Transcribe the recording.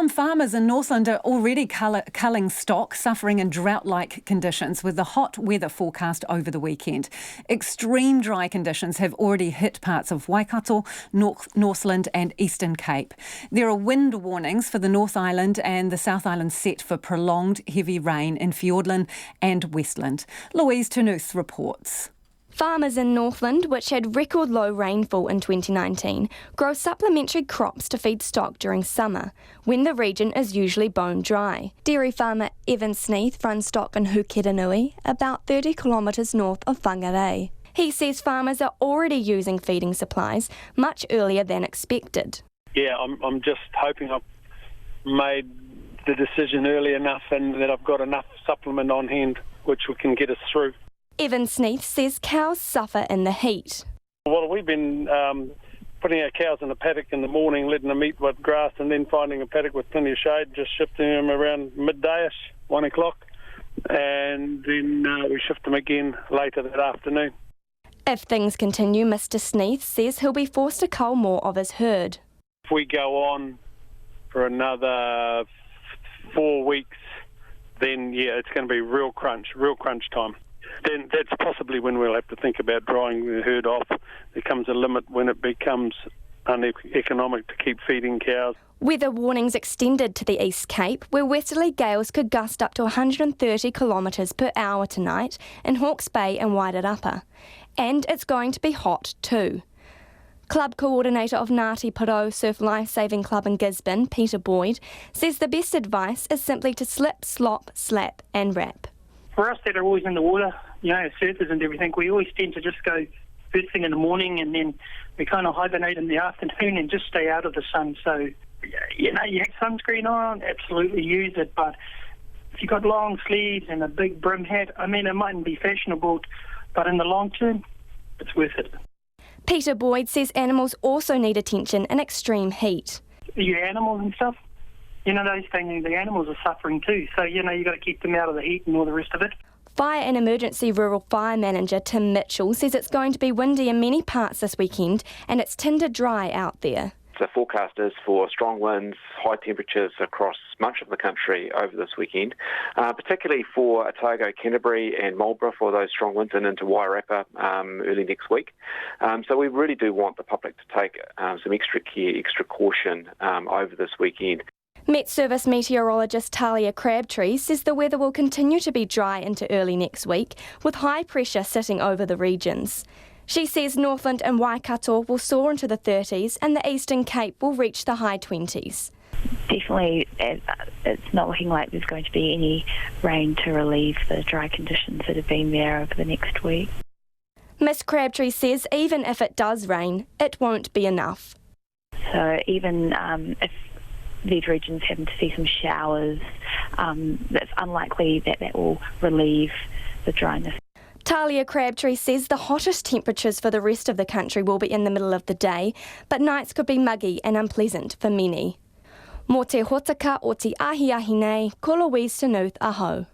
Some farmers in Northland are already culling stock, suffering in drought-like conditions with the hot weather forecast over the weekend. Extreme dry conditions have already hit parts of Waikato, Northland and Eastern Cape. There are wind warnings for the North Island and the South Island set for prolonged heavy rain in Fiordland and Westland. Louise Ternouth reports. Farmers in Northland, which had record low rainfall in 2019, grow supplementary crops to feed stock during summer, when the region is usually bone dry. Dairy farmer Louise Ternouth runs stock in Hukeranui, about 30 kilometres north of Whangarei. He says farmers are already using feeding supplies much earlier than expected. Yeah, I'm just hoping I've made the decision early enough and that I've got enough supplement on hand which can get us through. Louise Ternouth says cows suffer in the heat. Well, we've been putting our cows in a paddock in the morning, letting them eat with grass, and then finding a paddock with plenty of shade, just shifting them around midday-ish, 1 o'clock, and then we shift them again later that afternoon. If things continue, Mr Ternouth says he'll be forced to cull more of his herd. If we go on for another 4 weeks, then yeah, it's going to be real crunch time. Then that's possibly when we'll have to think about drying the herd off. There comes a limit when it becomes uneconomic to keep feeding cows. Weather warnings extended to the East Cape, where westerly gales could gust up to 130 kilometres per hour tonight in Hawke's Bay and Wairarapa. And it's going to be hot too. Club coordinator of Ngāti Porou Surf Lifesaving Club in Gisborne, Peter Boyd, says the best advice is simply to slip, slop, slap and wrap. For us that are always in the water, surfers and everything, we always tend to just go first thing in the morning and then we kind of hibernate in the afternoon and just stay out of the sun. So, you have sunscreen on, absolutely use it, but if you've got long sleeves and a big brim hat, it mightn't be fashionable, but in the long term, it's worth it. Peter Boyd says animals also need attention in extreme heat. Your animals and stuff, those things, the animals are suffering too. So, you've got to keep them out of the heat and all the rest of it. Fire and Emergency Rural Fire Manager Tim Mitchell says it's going to be windy in many parts this weekend and it's tinder dry out there. The forecast is for strong winds, high temperatures across much of the country over this weekend, particularly for Otago, Canterbury and Marlborough for those strong winds and into Wairarapa early next week. So we really do want the public to take some extra care, extra caution over this weekend. Met Service meteorologist Talia Crabtree says the weather will continue to be dry into early next week, with high pressure sitting over the regions. She says Northland and Waikato will soar into the 30s and the Eastern Cape will reach the high 20s. Definitely, it's not looking like there's going to be any rain to relieve the dry conditions that have been there over the next week. Miss Crabtree says even if it does rain, it won't be enough. So even if these regions happen to see some showers, it's unlikely that will relieve the dryness. Talia Crabtree says the hottest temperatures for the rest of the country will be in the middle of the day, but nights could be muggy and unpleasant for many. Mō te hotaka o te ahiahi nei, ko Louise Ternouth aho.